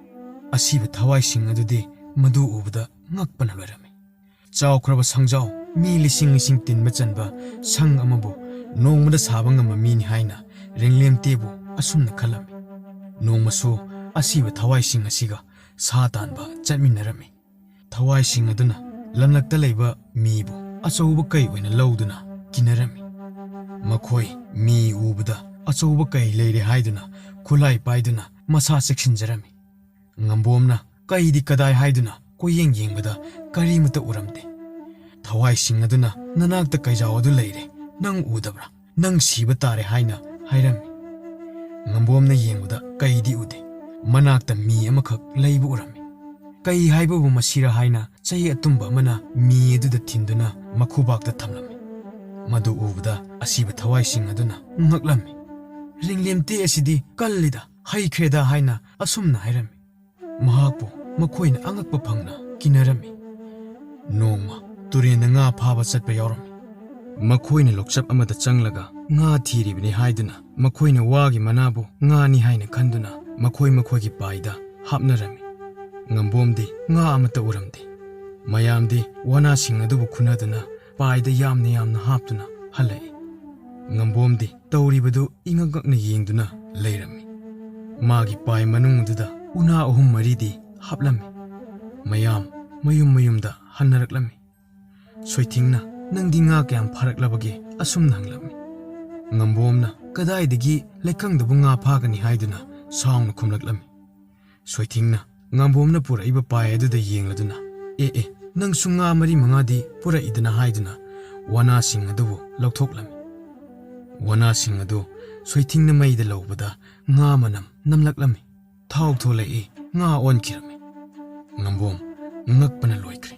ꯑꯁꯤꯕ ꯊꯋꯥꯏꯁꯤꯡ ꯑꯗꯨꯗꯤ ꯃꯗꯨ ꯎꯕꯗ ꯉꯛꯄꯅ ꯂꯣꯏꯔꯝꯃꯤ꯫ ꯆꯥꯎꯈ꯭ꯔꯕ ꯁꯪꯖꯥꯎ ꯃꯤ ꯂꯤꯁꯤꯡ ꯂꯤꯁꯤꯡ ꯇꯤꯟꯕ ꯆꯟꯕ ꯁꯪ ꯑꯃꯕꯨ ꯅꯣꯡꯃꯗ ꯁꯥꯕ ꯉꯝꯕ ꯃꯤꯅꯤ ꯍꯥꯏꯅ ꯔꯤꯡꯂꯦꯝꯇꯦꯕꯨ ꯑꯁꯨꯝꯅ ꯈꯜꯂꯝꯃꯤ꯫ ꯅꯣꯡꯃꯁꯨ ꯑꯁꯤꯕ ꯊꯋꯥꯏꯁꯤꯡ ꯑꯁꯤꯒ ꯁꯥ ꯇꯥꯟꯕ ꯆꯠꯃꯤꯟꯅꯔꯝꯃꯤ꯫ ꯊꯋꯥꯏꯁꯤꯡ ꯑꯗꯨꯅ ꯂꯝꯂꯛꯇ ꯂꯩꯕ ꯃꯤꯕꯨ ꯑꯆꯧꯕ ꯀꯩ ꯑꯣꯏꯅ ꯂꯧꯗꯨꯅ ꯀꯤꯅꯔꯝꯃꯤ꯫ ꯃꯈꯣꯏ ꯃꯤ ꯎꯕꯗ ꯑꯆꯧꯕ ꯀꯩ ꯂꯩꯔꯦ ꯍꯥꯏꯗꯨꯅ ꯈꯨꯠꯂꯥꯏ ꯄꯥꯏꯗꯨꯅ ꯃꯁꯥ ꯆꯦꯛꯁꯤꯟꯖꯔꯝꯃꯤ꯫ ꯉꯝꯕꯣꯝꯅ ꯀꯩꯗꯤ ꯀꯗꯥꯏ ꯍꯥꯏꯗꯨꯅ ꯀꯣꯏꯌꯦꯡ ꯌꯦꯡꯕꯗ ꯀꯔꯤꯃꯠꯇ ꯎꯔꯝꯗꯦ꯫ ꯊꯋꯥꯏꯁꯤꯡ ꯑꯗꯨꯅ "ꯅꯅꯥꯛꯇ ꯀꯩꯖꯥꯎ ꯑꯗꯨ ꯂꯩꯔꯦ, ꯅꯪ ꯎꯗꯕ꯭ꯔꯥ? ꯅꯪ ꯁꯤꯕ ꯇꯥꯔꯦ" ꯍꯥꯏꯅ ꯍꯥꯏꯔꯝꯃꯤ꯫ ꯉꯝꯕꯣꯝꯅ ꯌꯦꯡꯕꯗ ꯀꯩꯗꯤ ꯎꯗꯦ꯫ ꯃꯅꯥꯛꯇ ꯃꯤ ꯑꯃꯈꯛ ꯂꯩꯕ ꯎꯔꯝꯃꯤ꯫ ꯀꯩ ꯍꯥꯏꯕꯕꯨ ꯃꯁꯤꯔ ꯍꯥꯏꯅ ꯆꯍꯤ ꯑꯇꯨꯝꯕ ꯑꯃꯅ ꯃꯤ ꯑꯗꯨꯗ ꯊꯤꯟꯗꯨꯅ ꯃꯈꯨꯕꯥꯛꯇ ꯊꯝꯂꯝꯃꯤ꯫ ꯃꯗꯨ ꯎꯕꯗ ꯑꯁꯤꯕ ꯊꯋꯥꯏꯁꯤꯡ ꯑꯗꯨꯅ ꯉꯛꯂꯝꯃꯤ꯫ ꯔꯤꯡꯂꯦꯝꯇꯦ ꯑꯁꯤꯗꯤ ꯀꯜꯂꯤꯗ, ꯍꯩꯈ꯭ꯔꯦꯗ ꯍꯥꯏꯅ ꯑꯁꯨꯝꯅ ꯍꯥꯏꯔꯝꯃꯤ꯫ ꯃꯍꯥꯛꯄꯨ ꯃꯈꯣꯏꯅ ꯑꯉꯛꯄ ꯐꯪꯅ ꯀꯤꯅꯔꯝꯃꯤ꯫ ꯅꯣꯡꯃ ꯇꯨꯔꯦꯟꯗ ꯉꯥ ꯐꯥꯕ ꯆꯠꯄ ꯌꯥꯎꯔꯝꯃꯤ꯫ ꯃꯈꯣꯏꯅ ꯂꯣꯛꯆꯞ ꯑꯃꯗ ꯆꯪꯂꯒ ꯉꯥ ꯊꯤꯔꯤꯕꯅꯤ ꯍꯥꯏꯗꯨꯅ ꯃꯈꯣꯏꯅ ꯋꯥꯒꯤ ꯃꯅꯥꯕꯨ ꯉꯥꯅꯤ ꯍꯥꯏꯅ ꯈꯟꯗꯨꯅ ꯃꯈꯣꯏꯒꯤ ꯄꯥꯏꯗ ꯍꯥꯞꯅꯔꯝꯃꯤ꯫ ꯉꯝꯕꯣꯝꯗꯤ ꯉꯥ ꯑꯃꯠꯇ ꯎꯔꯝꯗꯦ꯫ ꯃꯌꯥꯝꯗꯤ ꯋꯥꯅꯥꯁꯤꯡ ꯑꯗꯨꯕꯨ ꯈꯨꯟꯅꯗꯨꯅ ꯄꯥꯏꯗ ꯌꯥꯝꯅ ꯍꯥꯞꯇꯨꯅ ꯍꯜꯂꯛꯏ꯫ ꯉꯝꯕꯣꯝꯗꯤ ꯇꯧꯔꯤꯕꯗꯨ ꯏꯉꯛ ꯉꯛꯅ ꯌꯦꯡꯗꯨꯅ ꯂꯩꯔꯝꯃꯤ꯫ ꯃꯥꯒꯤ ꯄꯥꯏ ꯃꯅꯨꯡ ꯑꯗꯨꯗ ꯎꯅꯥ ꯑꯍꯨꯝ ꯃꯔꯤꯗꯤ ꯍꯥꯞꯂꯝꯃꯤ꯫ ꯃꯌꯥꯝ ꯃꯌꯨꯝ ꯃꯌꯨꯝꯗ ꯍꯟꯅꯔꯛꯂꯝꯃꯤ꯫ ꯁꯣꯏꯊꯤꯡꯅ "ꯅꯪꯗꯤ ꯉꯥ ꯀꯌꯥꯝ ꯐꯥꯔꯛꯂꯕꯒꯦ?" ꯑꯁꯨꯝꯅ ꯍꯪꯂꯝꯃꯤ꯫ ꯉꯝꯕꯣꯝꯅ "ꯀꯗꯥꯏꯗꯒꯤ ꯂꯩꯀꯪꯗꯕꯨ ꯉꯥ ꯐꯥꯒꯅꯤ" ꯍꯥꯏꯗꯨꯅ ꯁꯥꯎꯅ ꯈꯨꯝꯂꯛꯂꯝꯃꯤ꯫ ꯁꯣꯏꯊꯤꯡꯅ ꯉꯝꯕꯣꯝꯅ ꯄꯨꯔꯛꯏꯕ ꯄꯥꯏ ꯑꯗꯨꯗ ꯌꯦꯡꯂꯗꯨꯅ "ꯑꯦ ꯅꯪꯁꯨ ꯉꯥ ꯃꯔꯤ ꯃꯉꯥꯗꯤ ꯄꯨꯔꯛꯏꯗꯅ" ꯍꯥꯏꯗꯨꯅ ꯋꯥꯅꯥꯁꯤꯡ ꯑꯗꯨꯕꯨ ꯂꯧꯊꯣꯛꯂꯝꯃꯤ꯫ ꯋꯥꯅꯥꯁꯤꯡ ꯑꯗꯨ ꯁꯣꯏꯊꯤꯡꯅ ꯃꯩꯗ ꯂꯧꯕꯗ ꯉꯥ ꯃꯅꯝ ꯅꯝꯂꯛꯂꯝꯃꯤ꯫ ꯊꯥꯎ ꯊꯣꯛꯂꯛꯏ, ꯉꯥ ꯑꯣꯟꯈꯤꯔꯝꯃꯤ꯫ ꯉꯝꯕꯣꯝ ꯉꯛꯄꯅ ꯂꯣꯏꯈ꯭ꯔꯦ꯫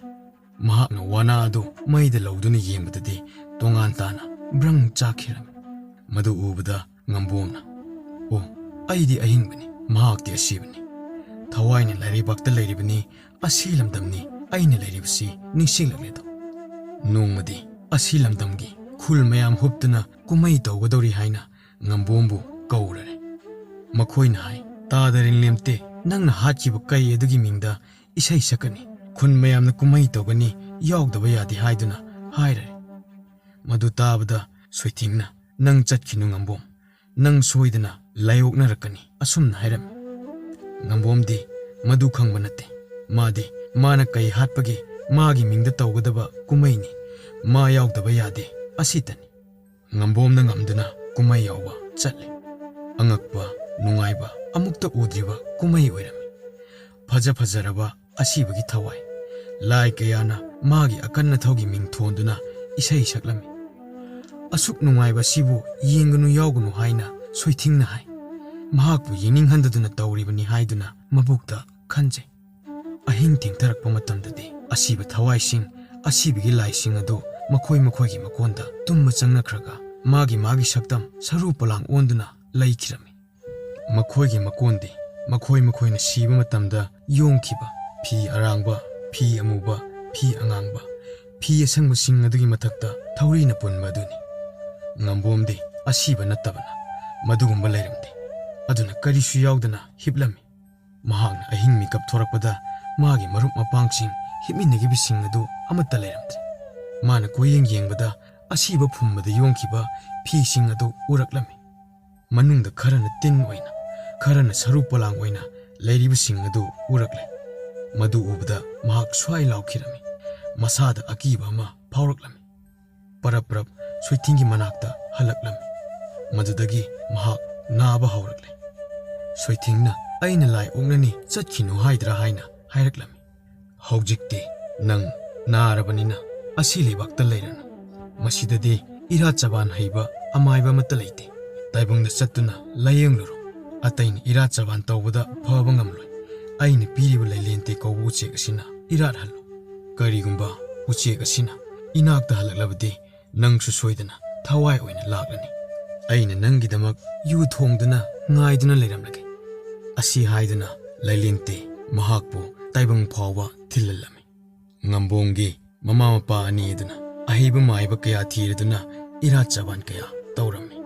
ꯃꯍꯥꯛꯅ ꯋꯥꯅꯥ ꯑꯗꯨ ꯃꯩꯗ ꯂꯧꯗꯨꯅ ꯌꯦꯡꯕꯗꯗꯤ ꯇꯣꯉꯥꯟ ꯇꯥꯅ ꯕ꯭ꯔꯪ ꯆꯥꯛꯈꯤꯔꯝꯃꯤ꯫ ꯃꯗꯨ ꯎꯕꯗ ꯉꯝꯕꯣꯝꯅ "ꯑꯣ, ꯑꯩꯗꯤ ꯑꯍꯤꯡꯕꯅꯤ, ꯃꯍꯥꯛꯇꯤ ꯑꯁꯤꯕꯅꯤ. ꯊꯋꯥꯏꯅ ꯂꯥꯏꯔꯩꯕꯥꯛꯇ ꯂꯩꯔꯤꯕꯅꯤ, ꯑꯁꯤ ꯂꯝꯗꯝꯅꯤ ꯑꯩꯅ ꯂꯩꯔꯤꯕꯁꯤ ꯅꯤꯡꯁꯤꯡꯂꯛꯂꯦꯗꯣ." ꯅꯣꯡꯃꯗꯤ ꯑꯁꯤ ꯂꯝꯗꯝꯒꯤ ꯈꯨꯜ ꯃꯌꯥꯝ ꯍꯨꯞꯇꯨꯅ ꯀꯨꯝꯃꯩ ꯇꯧꯒꯗꯧꯔꯤ ꯍꯥꯏꯅ ꯉꯝꯕꯣꯝꯕꯨ ꯀꯧꯔꯔꯦ꯫ ꯃꯈꯣꯏꯅ ꯍꯥꯏ, "ꯇꯥꯗ ꯔꯤꯡꯂꯦꯝꯇꯦ, ꯅꯪꯅ ꯍꯥꯠꯈꯤꯕ ꯀꯩ ꯑꯗꯨꯒꯤ ꯃꯤꯡꯗ ꯏꯁꯩ ꯁꯛꯀꯅꯤ, ꯈꯨꯟ ꯃꯌꯥꯝꯅ ꯀꯨꯝꯃꯩ ꯇꯧꯒꯅꯤ, ꯌꯥꯎꯗꯕ ꯌꯥꯗꯦ" ꯍꯥꯏꯗꯨꯅ ꯍꯥꯏꯔꯔꯦ꯫ ꯃꯗꯨ ꯇꯥꯕꯗ ꯁꯣꯏꯊꯤꯡꯅ "ꯅꯪ ꯆꯠꯈꯤꯅꯨ ꯉꯝꯕꯣꯝ, ꯅꯪ ꯁꯣꯏꯗꯅ ꯂꯥꯏꯑꯣꯛꯅꯔꯛꯀꯅꯤ" ꯑꯁꯨꯝꯅ ꯍꯥꯏꯔꯝꯃꯤ꯫ ꯉꯝꯕꯣꯝꯗꯤ ꯃꯗꯨ ꯈꯪꯕ ꯅꯠꯇꯦ꯫ ꯃꯥꯗꯤ ꯃꯥꯅ ꯀꯩ ꯍꯥꯠꯄꯒꯤ ꯃꯥꯒꯤ ꯃꯤꯡꯗ ꯇꯧꯒꯗꯕ ꯀꯨꯝꯃꯩꯅꯤ, ꯃꯥ ꯌꯥꯎꯗꯕ ꯌꯥꯗꯦ, ꯑꯁꯤꯇꯅꯤ꯫ ꯉꯝꯕꯣꯝꯅ ꯉꯝꯗꯨꯅ ꯀꯨꯝꯃꯩ ꯌꯥꯎꯕ ꯆꯠꯂꯦ꯫ ꯑꯉꯛꯄ, ꯅꯨꯡꯉꯥꯏꯕ, ꯑꯃꯨꯛꯇ ꯎꯗ꯭ꯔꯤꯕ ꯀꯨꯝꯃꯩ ꯑꯣꯏꯔꯝꯃꯤ꯫ ꯐꯖꯔꯕ ꯑꯁꯤꯕꯒꯤ ꯊꯋꯥꯏ, ꯂꯥꯏ ꯀꯌꯥꯅ ꯃꯥꯒꯤ ꯑꯀꯟ ꯑꯊꯧꯒꯤ ꯃꯤꯡ ꯊꯣꯟꯗꯨꯅ ꯏꯁꯩ ꯁꯛꯂꯝꯃꯤ꯫ ꯑꯁꯨꯛ ꯅꯨꯡꯉꯥꯏꯕ ꯑꯁꯤꯕꯨ ꯌꯦꯡꯒꯅꯨ ꯌꯥꯎꯒꯅꯨ ꯍꯥꯏꯅ ꯁꯣꯏꯊꯤꯡꯅ ꯍꯥꯏ꯫ ꯃꯍꯥꯛꯄꯨ ꯌꯦꯡꯅꯤꯡꯍꯟꯗꯗꯨꯅ ꯇꯧꯔꯤꯕꯅꯤ ꯍꯥꯏꯗꯨꯅ ꯃꯕꯨꯛꯇ ꯈꯟꯖꯩ꯫ ꯑꯍꯤꯡ ꯊꯦꯡꯊꯔꯛꯄ ꯃꯇꯝꯗꯗꯤ ꯑꯁꯤꯕ ꯊꯋꯥꯏꯁꯤꯡ, ꯑꯁꯤꯕꯒꯤ ꯂꯥꯏꯁꯤꯡ ꯑꯗꯨ ꯃꯈꯣꯏꯒꯤ ꯃꯀꯣꯟꯗ ꯇꯨꯝꯕ ꯆꯪꯅꯈ꯭ꯔꯒ ꯃꯥꯒꯤ ꯁꯛꯇꯝ ꯁꯔꯨ ꯄꯣꯂꯥꯡ ꯑꯣꯟꯗꯨꯅ ꯂꯩꯈꯤꯔꯝꯃꯤ꯫ ꯃꯈꯣꯏꯒꯤ ꯃꯀꯣꯟꯗꯤ ꯃꯈꯣꯏꯅ ꯁꯤꯕ ꯃꯇꯝꯗ ꯌꯣꯡꯈꯤꯕ ꯐꯤ ꯑꯔꯥꯡꯕ, ꯐꯤ ꯑꯃꯨꯕ, ꯐꯤ ꯑꯉꯥꯡꯕ, ꯐꯤ ꯑꯁꯪꯕꯁꯤꯡ ꯑꯗꯨꯒꯤ ꯃꯊꯛꯇ ꯊꯧꯔꯤꯅ ꯄꯨꯟꯕ ꯑꯗꯨꯅꯤ꯫ ꯉꯝꯕꯣꯝꯗꯤ ꯑꯁꯤꯕ ꯅꯠꯇꯕꯅ ꯃꯗꯨꯒꯨꯝꯕ ꯂꯩꯔꯝꯗꯦ꯫ ꯑꯗꯨꯅ ꯀꯔꯤꯁꯨ ꯌꯥꯎꯗꯅ ꯍꯤꯞꯂꯝꯃꯤ꯫ ꯃꯍꯥꯛꯅ ꯑꯍꯤꯡ ꯃꯤꯀꯞ ꯊꯣꯔꯛꯄꯗ ꯃꯥꯒꯤ ꯃꯔꯨꯞ ꯃꯄꯥꯡꯁꯤꯡ ꯍꯤꯞꯃꯤꯟꯅꯈꯤꯕꯁꯤꯡ ꯑꯗꯨ ꯑꯃꯠꯇ ꯂꯩꯔꯝꯗ꯭ꯔꯦ꯫ ꯃꯥꯅ ꯀꯣꯏꯌꯦꯡ ꯌꯦꯡꯕꯗ ꯑꯁꯤꯕ ꯐꯨꯝꯕꯗ ꯌꯣꯝꯈꯤꯕ ꯐꯤꯁꯤꯡ ꯑꯗꯨ ꯎꯔꯛꯂꯝꯃꯤ꯫ ꯃꯅꯨꯡꯗ ꯈꯔꯅ ꯇꯤꯟ ꯑꯣꯏꯅ, ꯈꯔꯅ ꯁꯔꯨ ꯄꯣꯂꯥꯡ ꯑꯣꯏꯅ ꯂꯩꯔꯤꯕꯁꯤꯡ ꯑꯗꯨ ꯎꯔꯛꯂꯦ꯫ ꯃꯗꯨ ꯎꯕꯗ ꯃꯍꯥꯛ ꯁ꯭ꯋꯥꯏ ꯂꯥꯎꯈꯤꯔꯝꯃꯤ꯫ ꯃꯁꯥꯗ ꯑꯀꯤꯕ ꯑꯃ ꯐꯥꯎꯔꯛꯂꯝꯃꯤ꯫ ꯄꯔꯞ ꯄꯔꯞ ꯁꯣꯏꯊꯤꯡꯒꯤ ꯃꯅꯥꯛꯇ ꯍꯜꯂꯛꯂꯝꯃꯤ꯫ ꯃꯗꯨꯗꯒꯤ ꯃꯍꯥꯛ ꯅꯥꯕ ꯍꯧꯔꯛꯂꯦ꯫ ꯁꯣꯏꯊꯤꯡꯅ "ꯑꯩꯅ ꯂꯥꯏ ꯑꯣꯛꯅꯅꯤ ꯆꯠꯈꯤꯅꯨ ꯍꯥꯏꯗ꯭ꯔꯥ" ꯍꯥꯏꯅ ꯍꯥꯏꯔꯛꯂꯝꯃꯤ꯫ "ꯍꯧꯖꯤꯛꯇꯤ ꯅꯪ ꯅꯥꯔꯕꯅꯤꯅ ꯑꯁꯤ ꯂꯩꯕꯥꯛꯇ ꯂꯩꯔꯅꯨ꯫ ꯃꯁꯤꯗꯗꯤ ꯏꯔꯥꯠ ꯆꯕꯥꯟ ꯍꯩꯕ ꯑꯃꯥꯏꯕ ꯑꯃꯠꯇ ꯂꯩꯇꯦ꯫ ꯇꯥꯏꯕꯪꯗ ꯆꯠꯇꯨꯅ ꯂꯥꯌꯦꯡꯂꯨꯔꯣ꯫ ꯑꯇꯩꯅ ꯏꯔꯥꯠ ꯆꯕꯥꯟ ꯇꯧꯕꯗ ꯐꯕ ꯉꯝꯂꯣꯏ꯫ ꯑꯩꯅ ꯄꯤꯔꯤꯕ ꯂꯩꯂꯦꯟꯇꯦ ꯀꯧꯕ ꯎꯆꯦꯛ ꯑꯁꯤꯅ ꯏꯔꯥꯠꯍꯜꯂꯨ꯫ ꯀꯔꯤꯒꯨꯝꯕ ꯎꯆꯦꯛ ꯑꯁꯤꯅ ꯏꯅꯥꯛꯇ ꯍꯜꯂꯛꯂꯕꯗꯤ ꯅꯪꯁꯨ ꯁꯣꯏꯗꯅ ꯊꯋꯥꯏ ꯑꯣꯏꯅ ꯂꯥꯛꯂꯅꯤ꯫ ꯑꯩꯅ ꯅꯪꯒꯤꯗꯃꯛ ꯌꯨ ꯊꯣꯡꯗꯨꯅ ꯉꯥꯏꯗꯨꯅ ꯂꯩꯔꯝꯂꯒꯦ." ꯑꯁꯤ ꯍꯥꯏꯗꯨꯅ ꯂꯩꯂꯦꯟꯇꯦ ꯃꯍꯥꯛꯄꯨ ꯇꯥꯏꯕꯪ ꯐꯥꯎꯕ ꯊꯤꯜꯍꯜꯂꯝꯃꯤ꯫ ꯉꯝꯕꯣꯝꯒꯤ ꯃꯃꯥ ꯃꯄꯥ ꯑꯅꯤ ꯑꯗꯨꯅ ꯑꯍꯩꯕ ꯃꯥꯏꯕ ꯀꯌꯥ ꯊꯤꯔꯗꯨꯅ ꯏꯔꯥꯠ ꯆꯕꯥꯟ ꯀꯌꯥ ꯇꯧꯔꯝꯃꯤ꯫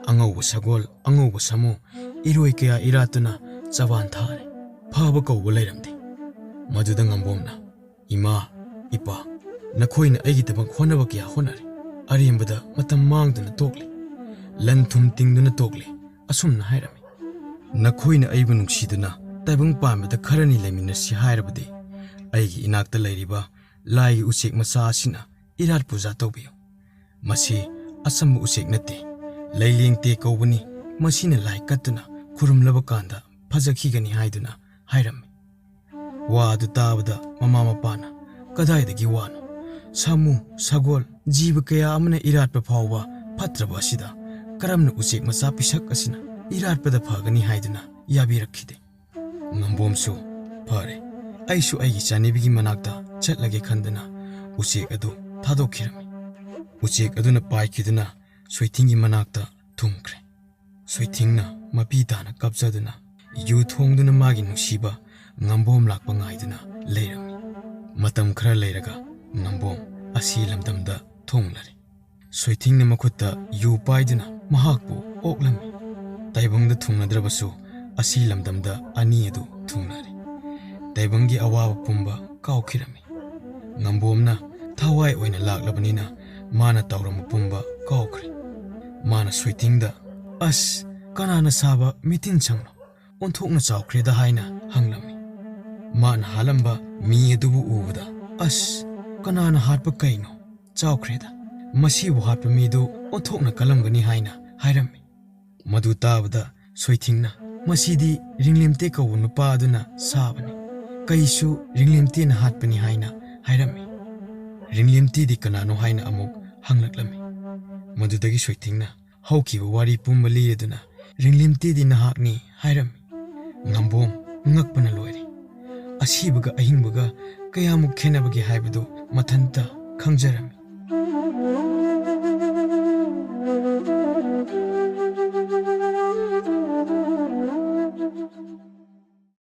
ꯑꯉꯧꯕ ꯁꯒꯣꯜ, ꯑꯉꯧꯕ ꯁꯥꯃꯨ, ꯏꯔꯣꯏ ꯀꯌꯥ ꯏꯔꯥꯠꯇꯨꯅ ꯆꯕꯥꯟ ꯊꯥꯔꯦ꯫ ꯐꯕ ꯀꯧꯕ ꯂꯩꯔꯝꯗꯦ꯫ ꯃꯗꯨꯗ ꯉꯝꯕꯣꯝꯅ "ꯏꯃꯥ, ꯏꯄꯥ, ꯅꯈꯣꯏꯅ ꯑꯩꯒꯤꯗꯃꯛ ꯍꯣꯠꯅꯕ ꯀꯌꯥ ꯍꯣꯠꯅꯔꯦ꯫ ꯑꯔꯦꯝꯕꯗ ꯃꯇꯝ ꯃꯥꯡꯗꯨꯅ ꯇꯣꯛꯂꯤ, ꯂꯟ ꯊꯨꯝ ꯇꯤꯡꯗꯨꯅ ꯇꯣꯛꯂꯤ" ꯑꯁꯨꯝꯅ ꯍꯥꯏꯔꯝꯃꯤ꯫ "ꯅꯈꯣꯏꯅ ꯑꯩꯕꯨ ꯅꯨꯡꯁꯤꯗꯨꯅ ꯇꯥꯏꯕꯪ ꯄꯥꯟꯕꯗ ꯈꯔꯅꯤ ꯂꯩꯃꯤꯟꯅꯁꯤ ꯍꯥꯏꯔꯕꯗꯤ ꯑꯩꯒꯤ ꯏꯅꯥꯛꯇ ꯂꯩꯔꯤꯕ ꯂꯥꯏꯒꯤ ꯎꯆꯦꯛ ꯃꯆꯥ ꯑꯁꯤꯅ ꯏꯔꯥꯠ ꯄꯨꯖꯥ ꯇꯧꯕꯤꯌꯨ꯫ ꯃꯁꯤ ꯑꯆꯝꯕ ꯎꯆꯦꯛ ꯅꯠꯇꯦ, ꯂꯩꯂꯦꯡꯇꯦ ꯀꯧꯕꯅꯤ꯫ ꯃꯁꯤꯅ ꯂꯥꯏ ꯀꯠꯇꯨꯅ ꯈꯨꯔꯨꯝꯂꯕ ꯀꯥꯟꯗ ꯐꯖꯈꯤꯒꯅꯤ" ꯍꯥꯏꯗꯨꯅ ꯍꯥꯏꯔꯝꯃꯤ꯫ ꯋꯥ ꯑꯗꯨ ꯇꯥꯕꯗ ꯃꯃꯥ ꯃꯄꯥꯅ "ꯀꯗꯥꯏꯗꯒꯤ ꯋꯥꯅꯣ? ꯁꯥꯃꯨ, ꯁꯒꯣꯜ, ꯖꯤꯕ ꯀꯌꯥ ꯑꯃꯅ ꯏꯔꯥꯠꯄ ꯐꯥꯎꯕ ꯐꯠꯇ꯭ꯔꯕ ꯑꯁꯤꯗ ꯀꯔꯝꯅ ꯎꯆꯦꯛ ꯃꯆꯥ ꯄꯤꯁꯛ ꯑꯁꯤꯅ ꯏꯔꯥꯠꯄꯗ ꯐꯒꯅꯤ" ꯍꯥꯏꯗꯨꯅ ꯌꯥꯕꯤꯔꯛꯈꯤꯗꯦ꯫ ꯉꯝꯕꯣꯝꯁꯨ "ꯐꯔꯦ, ꯑꯩꯁꯨ ꯑꯩꯒꯤ ꯆꯥꯅꯕꯤꯒꯤ ꯃꯅꯥꯛꯇ ꯆꯠꯂꯒꯦ" ꯈꯟꯗꯨꯅ ꯎꯆꯦꯛ ꯑꯗꯨ ꯊꯥꯗꯣꯛꯈꯤꯔꯝꯃꯤ꯫ ꯎꯆꯦꯛ ꯑꯗꯨꯅ ꯄꯥꯏꯈꯤꯗꯨꯅ ꯁꯣꯏꯊꯤꯡꯒꯤ ꯃꯅꯥꯛꯇ ꯊꯨꯡꯈ꯭ꯔꯦ꯫ ꯁꯣꯏꯊꯤꯡꯅ ꯃꯄꯤ ꯇꯥꯅ ꯀꯞꯆꯗꯨꯅ ꯌꯨ ꯊꯣꯡꯗꯨꯅ ꯃꯥꯒꯤ ꯅꯨꯡꯁꯤꯕ ꯉꯝꯕꯣꯝ ꯂꯥꯛꯄ ꯉꯥꯏꯗꯨꯅ ꯂꯩꯔꯝꯃꯤ꯫ ꯃꯇꯝ ꯈꯔ ꯂꯩꯔꯒ ꯉꯝꯕꯣꯝ ꯑꯁꯤ ꯂꯝꯗꯝꯗ ꯊꯨꯡꯂꯔꯦ꯫ ꯁꯣꯏꯊꯤꯡꯅ ꯃꯈꯨꯠꯇ ꯌꯨ ꯄꯥꯏꯗꯨꯅ ꯃꯍꯥꯛꯄꯨ ꯑꯣꯛꯂꯝꯃꯤ꯫ ꯇꯥꯏꯕꯪꯗ ꯊꯨꯡꯅꯗ꯭ꯔꯕꯁꯨ ꯑꯁꯤ ꯂꯝꯗꯝꯗ ꯑꯅꯤ ꯑꯗꯨ ꯊꯨꯡꯅꯔꯦ꯫ ꯇꯥꯏꯕꯪꯒꯤ ꯑꯋꯥꯕ ꯄꯨꯝꯕ ꯀꯥꯎꯈꯤꯔꯝꯃꯤ꯫ ꯉꯝꯕꯣꯝꯅ ꯊꯋꯥꯏ ꯑꯣꯏꯅ ꯂꯥꯛꯂꯕꯅꯤꯅ ꯃꯥꯅ ꯇꯧꯔꯝꯕ ꯄꯨꯝꯕ ꯀꯥꯎꯈ꯭ꯔꯦ꯫ ꯃꯥꯅ ꯁꯣꯏꯊꯤꯡꯗ "ꯑꯁ, ꯀꯅꯥꯅ ꯁꯥꯕ ꯃꯤꯇꯤꯟꯁꯪꯅꯣ? ꯑꯣꯟꯊꯣꯛꯅ ꯆꯥꯎꯈ꯭ꯔꯦꯗ" ꯍꯥꯏꯅ ꯍꯪꯂꯝꯃꯤ꯫ ꯃꯥꯅ ꯍꯥꯠꯂꯝꯕ ꯃꯤ ꯑꯗꯨꯕꯨ ꯎꯕꯗ "ꯑꯁ, ꯀꯅꯥꯅ ꯍꯥꯠꯄ ꯀꯩꯅꯣ? ꯆꯥꯎꯈ꯭ꯔꯦꯗ. ꯃꯁꯤꯕꯨ ꯍꯥꯠꯄ ꯃꯤꯗꯨ ꯑꯣꯟꯊꯣꯛꯅ ꯀꯜꯂꯝꯒꯅꯤ" ꯍꯥꯏꯅ ꯍꯥꯏꯔꯝꯃꯤ꯫ ꯃꯗꯨ ꯇꯥꯕꯗ ꯁꯣꯏꯊꯤꯡꯅ "ꯃꯁꯤꯗꯤ ꯔꯤꯡꯂꯦꯝꯇꯦ ꯀꯧꯕ ꯅꯨꯄꯥ ꯑꯗꯨꯅ ꯁꯥꯕꯅꯤ. ꯀꯩꯁꯨ ꯔꯤꯡꯂꯦꯝꯇꯦꯅ ꯍꯥꯠꯄꯅꯤ" ꯍꯥꯏꯅ ꯍꯥꯏꯔꯝꯃꯤ꯫ ꯔꯤꯡꯂꯦꯝꯇꯦꯗꯤ ꯀꯅꯥꯅꯣ ꯍꯥꯏꯅ ꯑꯃꯨꯛ ꯍꯪꯂꯛꯂꯝꯃꯤ꯫ ꯃꯗꯨꯗꯒꯤ ꯁꯣꯏꯊꯤꯡꯅ ꯍꯧꯈꯤꯕ ꯋꯥꯔꯤ ꯄꯨꯝꯕ ꯂꯤꯔꯗꯨꯅ "ꯔꯤꯡꯂꯦꯝꯇꯦꯗꯤ ꯅꯍꯥꯛꯅꯤ" ꯍꯥꯏꯔꯝꯃꯤ꯫ ꯉꯝꯕꯣꯝ ꯉꯛꯄꯅ ꯂꯣꯏꯔꯦ꯫ ꯑꯁꯤꯕꯒ ꯑꯍꯤꯡꯕꯒ ꯀꯌꯥꯃꯨꯛ ꯈꯦꯟꯅꯕꯒꯦ ꯍꯥꯏꯕꯗꯨ ꯃꯊꯟꯇ ꯈꯪꯖꯔꯝꯃꯤ꯫